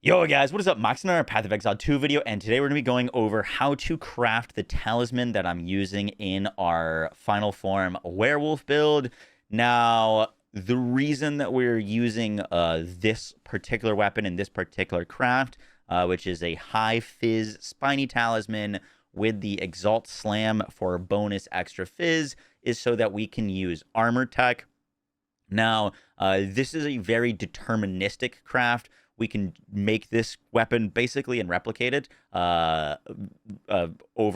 Yo guys, what is up? Moxsy on our Path of Exile 2 video, and today we're going to be going over how to craft the talisman that I'm using in our final form werewolf build. Now, the reason that we're using this particular weapon in this particular craft, which is a high fizz spiny talisman with the Exalt Slam for bonus extra fizz, is so that we can use armor tech. Now, this is a very deterministic craft. We can make this weapon basically and replicate it over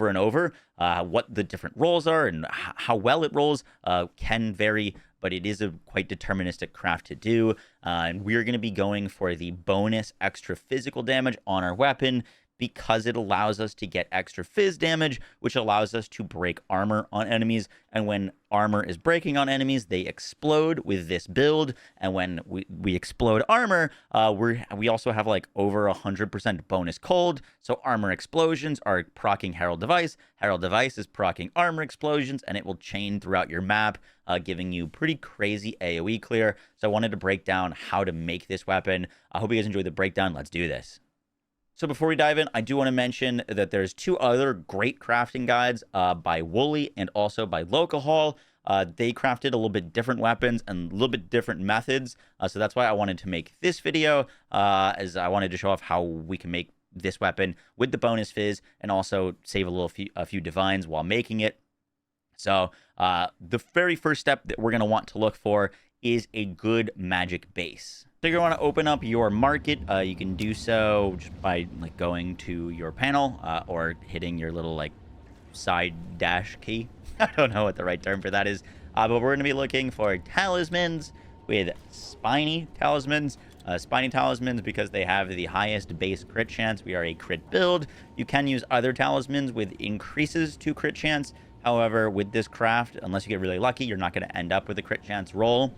and over. What the different rolls are and how well it rolls can vary, but it is a quite deterministic craft to do. And we're going to be going for the bonus extra physical damage on our weapon, because it allows us to get extra fizz damage, which allows us to break armor on enemies. And when armor is breaking on enemies, they explode with this build. And when we explode armor, we also have like over 100% bonus cold. So armor explosions are proccing Herald Device. Herald Device is proccing armor explosions, and it will chain throughout your map, giving you pretty crazy AoE clear. So I wanted to break down how to make this weapon. I hope you guys enjoyed the breakdown. Let's do this. So before we dive in, I do want to mention that there's two other great crafting guides by Wooly and also by Localhaul. They crafted a little bit different weapons and a little bit different methods. So that's why I wanted to make this video, as I wanted to show off how we can make this weapon with the bonus fizz and also save a few divines while making it. So the very first step that we're going to want to look for is a good magic base. So you're going to want to open up your market. You can do so just by like going to your panel or hitting your little like side dash key. I don't know what the right term for that is, but we're going to be looking for talismans with spiny talismans. Spiny talismans because they have the highest base crit chance. We are a crit build. You can use other talismans with increases to crit chance. However, with this craft, unless you get really lucky, you're not going to end up with a crit chance roll.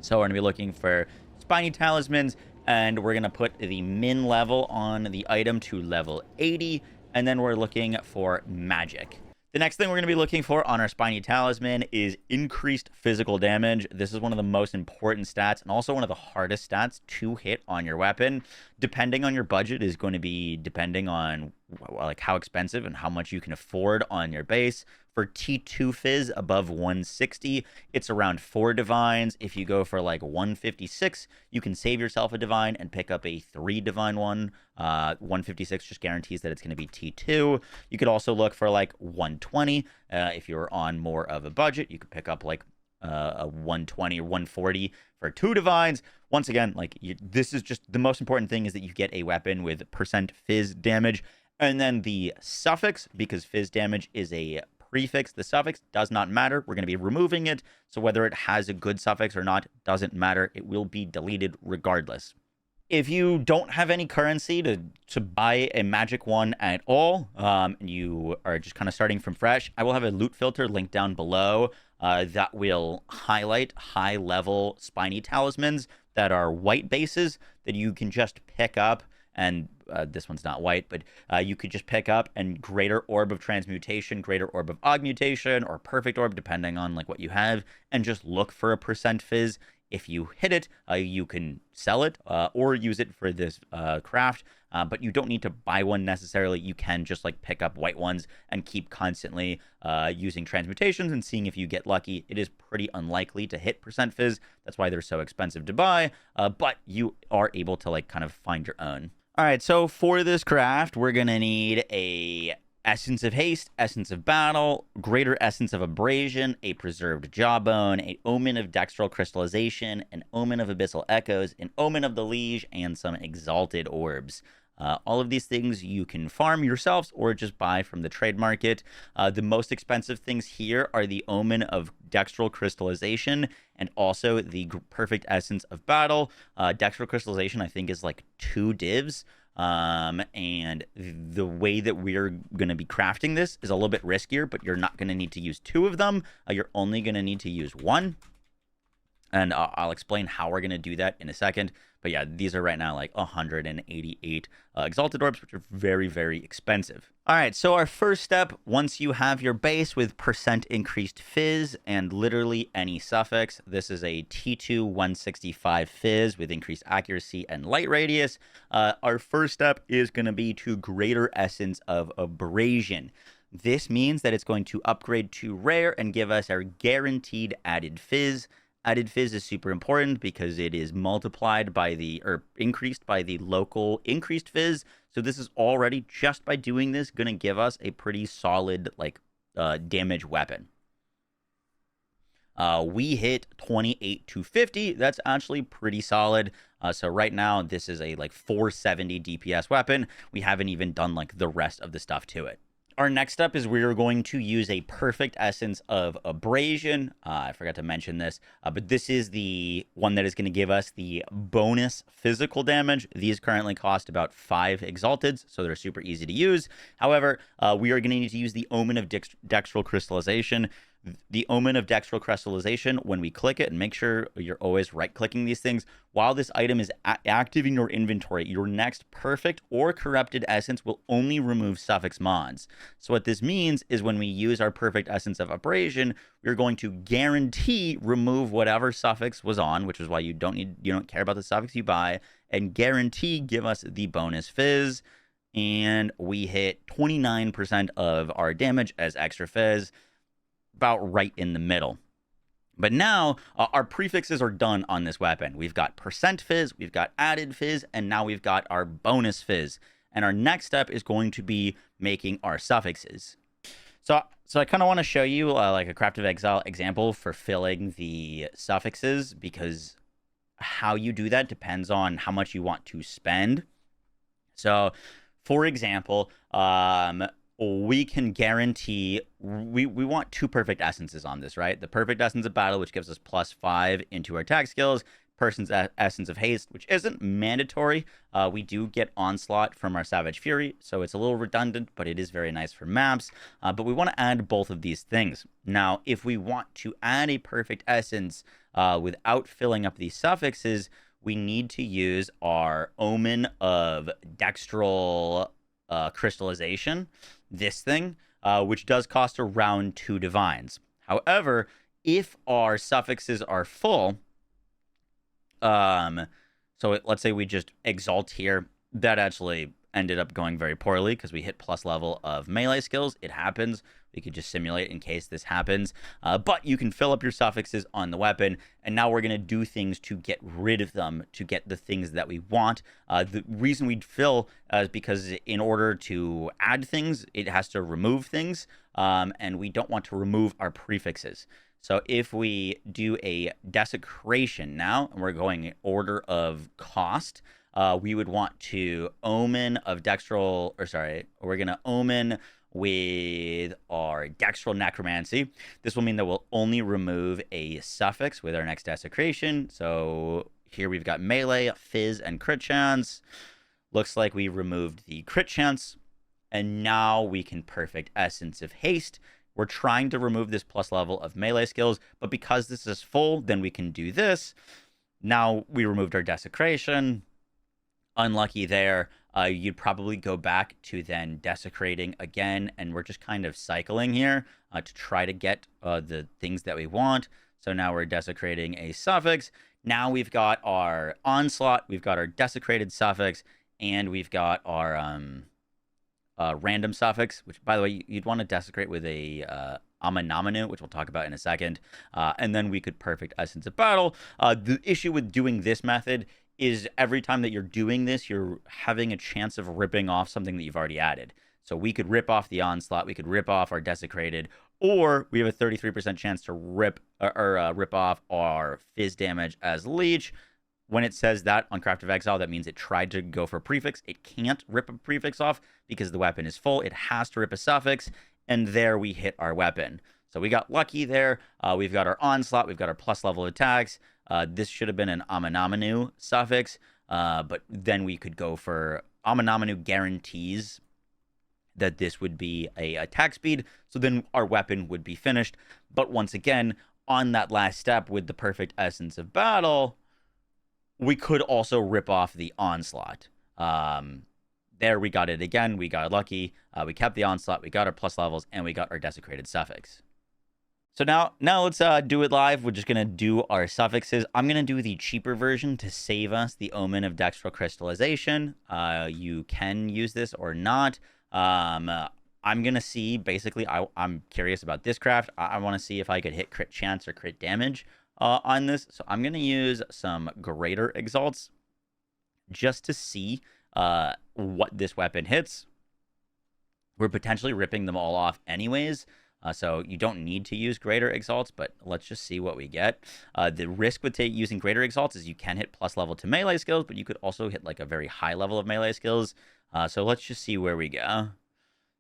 So we're going to be looking for spiny talismans, and we're going to put the min level on the item to level 80, and then we're looking for magic. The next thing we're going to be looking for on our spiny talisman is increased physical damage. This is one of the most important stats and also one of the hardest stats to hit on your weapon. Depending on your budget is going to be depending on like how expensive and how much you can afford on your base. For T2 fizz above 160, it's around 4 divines. If you go for like 156, you can save yourself a divine and pick up a 3 divine one. 156 just guarantees that it's going to be T2. You could also look for like 120. If you're on more of a budget, you could pick up like a 120 or 140 for 2 divines. Once again, like this is just the most important thing is that you get a weapon with percent fizz damage. And then the suffix, because fizz damage is a prefix, the suffix does not matter. We're going to be removing it. So whether it has a good suffix or not doesn't matter. It will be deleted regardless. If you don't have any currency to buy a magic one at all, and you are just kind of starting from fresh, I will have a loot filter linked down below that will highlight high-level spiny talismans that are white bases that you can just pick up. And this one's not white, but you could just pick up and greater orb of transmutation, greater orb of augmentation, or perfect orb, depending on like what you have, and just look for a percent fizz. If you hit it, you can sell it or use it for this craft, but you don't need to buy one necessarily. You can just like pick up white ones and keep constantly using transmutations and seeing if you get lucky. It is pretty unlikely to hit percent fizz. That's why they're so expensive to buy, but you are able to like kind of find your own. All right, so for this craft, we're going to need a Essence of Haste, Essence of Battle, Greater Essence of Abrasion, a Preserved Jawbone, an Omen of Dextral Crystallization, an Omen of Abyssal Echoes, an Omen of the Liege, and some Exalted Orbs. All of these things you can farm yourselves or just buy from the trade market. The most expensive things here are the Omen of Dextral Crystallization and also the Perfect Essence of Battle. Dextral Crystallization, I think, is like 2 divs. And the way that we're going to be crafting this is a little bit riskier, but you're not going to need to use 2 of them. You're only going to need to use 1. And I'll explain how we're going to do that in a second. But yeah, these are right now like 188 Exalted Orbs, which are very, very expensive. All right, so our first step, once you have your base with % increased fizz and literally any suffix, this is a T2 165 fizz with increased accuracy and light radius. Our first step is going to be to Greater Essence of Abrasion. This means that it's going to upgrade to rare and give us our guaranteed added fizz. Added fizz is super important because it is multiplied by the, or increased by the local increased fizz. So this is already, just by doing this, going to give us a pretty solid, like, damage weapon. We hit 28 to 50. That's actually pretty solid. So right now, this is a, like, 470 DPS weapon. We haven't even done, like, the rest of the stuff to it. Our next step is we're going to use a Perfect Essence of Abrasion. I forgot to mention this, but this is the one that is going to give us the bonus physical damage. These currently cost about 5 Exalteds, so they're super easy to use. However, we are going to need to use the Omen of Dextral Crystallization. The Omen of Dextral Crystallization, when we click it, and make sure you're always right-clicking these things, while this item is active in your inventory, your next perfect or corrupted essence will only remove suffix mods. So what this means is when we use our Perfect Essence of Abrasion, we're going to guarantee remove whatever suffix was on, which is why you don't care about the suffix you buy, and guarantee give us the bonus fizz. And we hit 29% of our damage as extra fizz, about right in the middle. But now our prefixes are done on this weapon. We've got % fizz, we've got added fizz, and now we've got our bonus fizz. And our next step is going to be making our suffixes. So I kind of want to show you like a Craft of Exile example for filling the suffixes, because how you do that depends on how much you want to spend. So, for example, we can guarantee, we want 2 perfect essences on this, right? The perfect essence of battle, which gives us +5 into our attack skills, person's essence of haste, which isn't mandatory. We do get onslaught from our Savage Fury, so it's a little redundant, but it is very nice for maps. But we want to add both of these things. Now, if we want to add a perfect essence without filling up these suffixes, we need to use our Omen of Dextral Crystallization, this thing, which does cost around 2 divines. However, if our suffixes are full, so let's say we just exalt here, that actually ended up going very poorly because we hit plus level of melee skills. It happens. We could just simulate in case this happens. But you can fill up your suffixes on the weapon, and now we're going to do things to get rid of them, to get the things that we want. The reason we fill is because in order to add things, it has to remove things, and we don't want to remove our prefixes. So if we do a desecration now, and we're going in order of cost, we would want to Omen of Dextral, or sorry, we're going to Omen with our Dextral Necromancy. This will mean that we'll only remove a suffix with our next desecration. So here we've got melee, fizz, and crit chance. Looks like we removed the crit chance, and now we can perfect essence of haste. We're trying to remove this plus level of melee skills, but because this is full, then we can do this. Now we removed our desecration. Unlucky there. You'd probably go back to then desecrating again, and we're just kind of cycling here to try to get the things that we want. So now we're desecrating a suffix. Now we've got our onslaught, we've got our desecrated suffix, and we've got our random suffix, which, by the way, you'd want to desecrate with a Amanamanu, which we'll talk about in a second. And then we could perfect Essence of Battle. The issue with doing this method is every time that you're doing this, you're having a chance of ripping off something that you've already added. So we could rip off the onslaught, we could rip off our desecrated, or we have a 33% chance to rip off our fizz damage as leech. When it says that on Craft of Exile, that means it tried to go for a prefix. It can't rip a prefix off because the weapon is full. It has to rip a suffix, and there we hit our weapon. So we got lucky there. We've got our onslaught. We've got our plus level attacks. This should have been an Amanamanu suffix, but then we could go for Amanamanu guarantees that this would be a attack speed, so then our weapon would be finished. But once again, on that last step with the perfect Essence of Battle, we could also rip off the Onslaught. There we got it again. We got lucky. We kept the Onslaught. We got our plus levels, and we got our desecrated suffix. So now let's do it live. We're just going to do our suffixes. I'm going to do the cheaper version to save us the Omen of Dextral Crystallization. You can use this or not. I'm going to see, basically, I'm curious about this craft. I want to see if I could hit crit chance or crit damage on this. So I'm going to use some Greater Exalts just to see what this weapon hits. We're potentially ripping them all off anyways. So you don't need to use Greater Exalts, but let's just see what we get. The risk with using Greater Exalts is you can hit plus level to melee skills, but you could also hit like a very high level of melee skills. So let's just see where we go.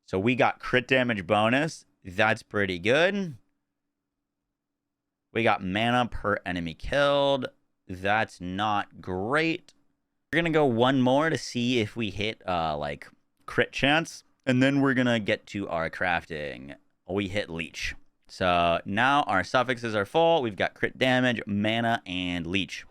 So we got crit damage bonus. That's pretty good. We got mana per enemy killed. That's not great. We're going to go one more to see if we hit like crit chance. And then we're going to get to our crafting. We hit leech. So now our suffixes are full. We've got crit damage, mana, and leech.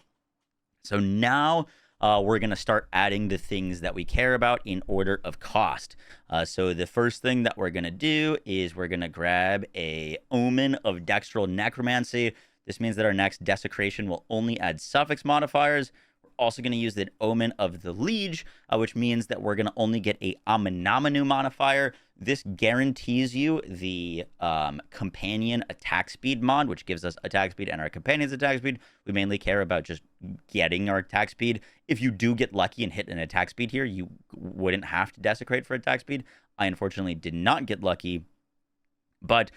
So now we're going to start adding the things that we care about in order of cost. So the first thing that we're going to do is we're going to grab a Omen of Dextral Necromancy. This means that our next desecration will only add suffix modifiers. Also going to use the Omen of the Liege, which means that we're going to only get a Amenamanu modifier. This guarantees you the companion attack speed mod, which gives us attack speed and our companion's attack speed. We mainly care about just getting our attack speed. If you do get lucky and hit an attack speed here, you wouldn't have to desecrate for attack speed. I unfortunately did not get lucky. But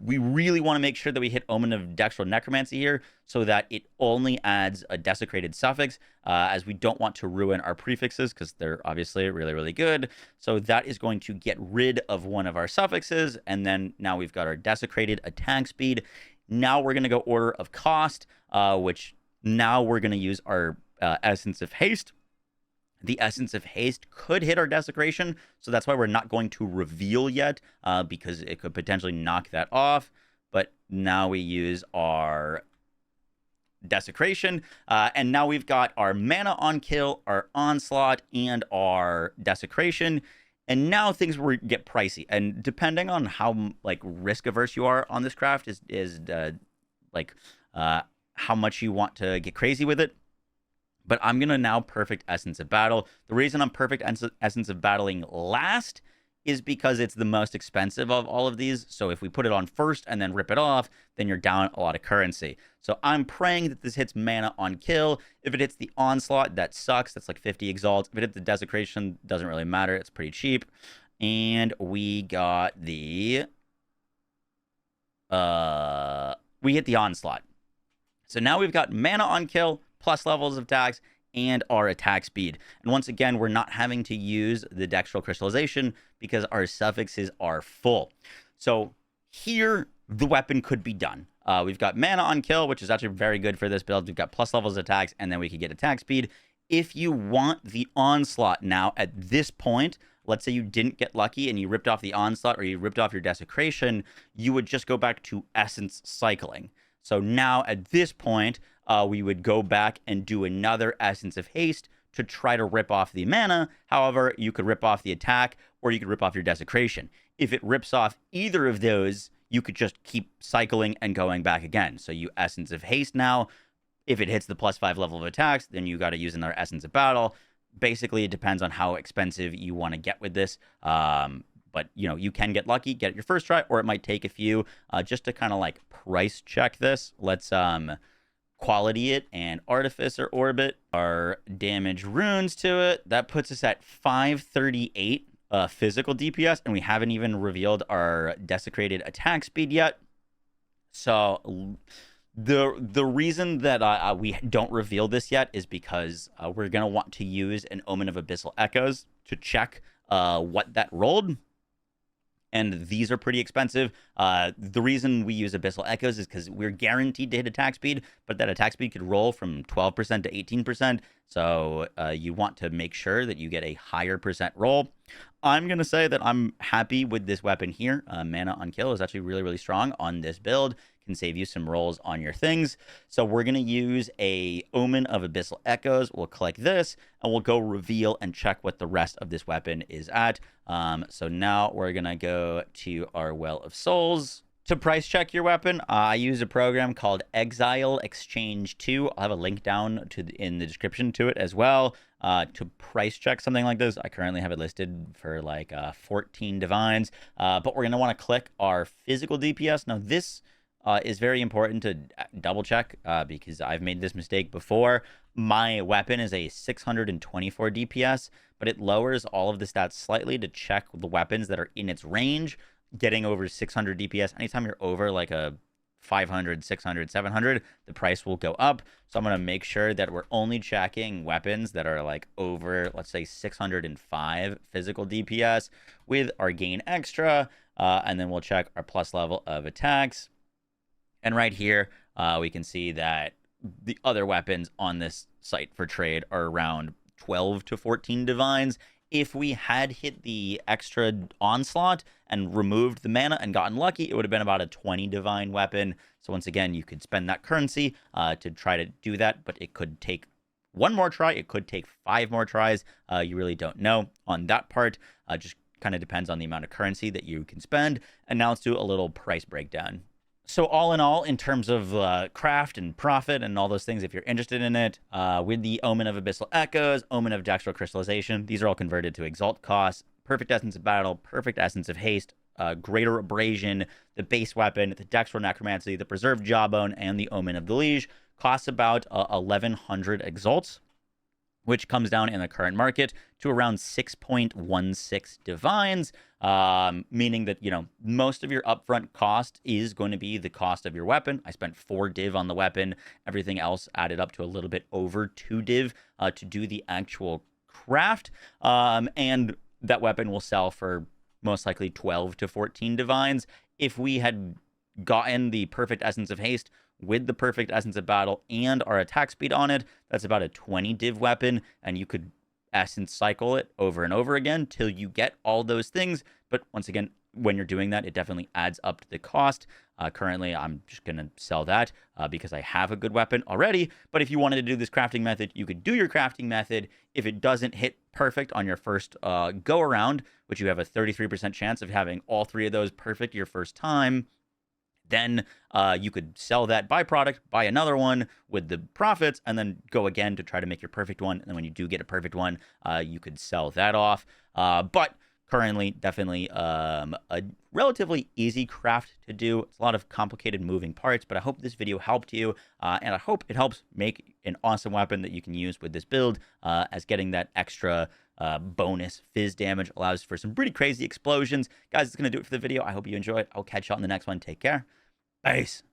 we really want to make sure that we hit Omen of Dextral Necromancy here so that it only adds a desecrated suffix, as we don't want to ruin our prefixes because they're obviously really, really good. So that is going to get rid of one of our suffixes. And then now we've got our desecrated attack speed. Now we're going to go order of cost, which now we're going to use our Essence of Haste. The Essence of Haste could hit our desecration, so that's why we're not going to reveal yet, because it could potentially knock that off. But now we use our desecration, and now we've got our mana on kill, our onslaught, and our desecration. And now things will get pricey, and depending on how like risk averse you are on this craft is how much you want to get crazy with it. But I'm going to now perfect Essence of Battle. The reason I'm perfect Essence of Battling last is because it's the most expensive of all of these. So if we put it on first and then rip it off, then you're down a lot of currency. So I'm praying that this hits mana on kill. If it hits the Onslaught, that sucks. That's like 50 exalts. If it hits the Desecration, doesn't really matter. It's pretty cheap. And we got the... we hit the Onslaught. So now we've got mana on kill, plus levels of attacks, and our attack speed. And once again, we're not having to use the Dextral Crystallization because our suffixes are full. So here, the weapon could be done. We've got mana on kill, which is actually very good for this build. We've got plus levels of attacks, and then we can get attack speed. If you want the Onslaught now, at this point, let's say you didn't get lucky and you ripped off the Onslaught or you ripped off your Desecration, you would just go back to Essence cycling. So now, at this point, we would go back and do another Essence of Haste to try to rip off the mana. However, you could rip off the attack or you could rip off your Desecration. If it rips off either of those, you could just keep cycling and going back again. So you Essence of Haste now. If it hits the +5 level of attacks, then you got to use another Essence of Battle. Basically, it depends on how expensive you want to get with this. But, you know, you can get lucky, get it your first try, or it might take a few just to kind of like price check this. Let's quality it and Artificer Orbit our damage runes to it. That puts us at 538 physical DPS, and we haven't even revealed our desecrated attack speed yet. So the reason that we don't reveal this yet is because we're going to want to use an Omen of Abyssal Echoes to check what that rolled. And these are pretty expensive. The reason we use Abyssal Echoes is because we're guaranteed to hit attack speed, but that attack speed could roll from 12% to 18%. So you want to make sure that you get a higher percent roll. I'm going to say that I'm happy with this weapon here. Mana on kill is actually really, really strong on this build. can save you some rolls on your things. So we're going to use a Omen of Abyssal Echoes. We'll click this and we'll go reveal and check what the rest of this weapon is at. So now we're going to go to our Well of Souls. To price check your weapon, I use a program called Exile Exchange 2. I'll have a link down in the description to it as well. To price check something like this, I currently have it listed for like 14 divines. But we're going to want to click our physical DPS. Now this is very important to double check because I've made this mistake before. My weapon is a 624 DPS, but it lowers all of the stats slightly to check the weapons that are in its range. Getting over 600 DPS, anytime you're over like a 500, 600, 700, the price will go up. So I'm going to make sure that we're only checking weapons that are like over, let's say 605 physical DPS with our gain extra. And then we'll check our plus level of attacks. And right here, we can see that the other weapons on this site for trade are around 12 to 14 divines. If we had hit the extra onslaught and removed the mana and gotten lucky, it would have been about a 20 divine weapon. So once again, you could spend that currency to try to do that, but it could take one more try. It could take 5 more tries. You really don't know on that part. Just kind of depends on the amount of currency that you can spend. And now let's do a little price breakdown. So all in all, in terms of craft and profit and all those things, if you're interested in it, with the Omen of Abyssal Echoes, Omen of Dextral Crystallization, these are all converted to Exalt costs, Perfect Essence of Battle, Perfect Essence of Haste, Greater Abrasion, the base weapon, the Dextral Necromancy, the Preserved Jawbone, and the Omen of the Liege costs about 1,100 Exalts, which comes down in the current market to around 6.16 divines, meaning that, you know, most of your upfront cost is going to be the cost of your weapon. I spent 4 div on the weapon. Everything else added up to a little bit over 2 div to do the actual craft. And that weapon will sell for most likely 12 to 14 divines. If we had gotten the Perfect Essence of Haste with the Perfect Essence of Battle and our attack speed on it, that's about a 20 div weapon, and you could essence cycle it over and over again till you get all those things. But once again, when you're doing that, it definitely adds up to the cost. Currently, I'm just going to sell that because I have a good weapon already. But if you wanted to do this crafting method, you could do your crafting method. If it doesn't hit perfect on your first go around, which you have a 33% chance of having all 3 of those perfect your first time, then you could sell that byproduct, buy another one with the profits, and then go again to try to make your perfect one. And then when you do get a perfect one, you could sell that off. But currently, definitely a relatively easy craft to do. It's a lot of complicated moving parts, but I hope this video helped you, and I hope it helps make an awesome weapon that you can use with this build, as getting that extra bonus fizz damage allows for some pretty crazy explosions. Guys, it's going to do it for the video. I hope you enjoy it. I'll catch you on the next one. Take care. Peace.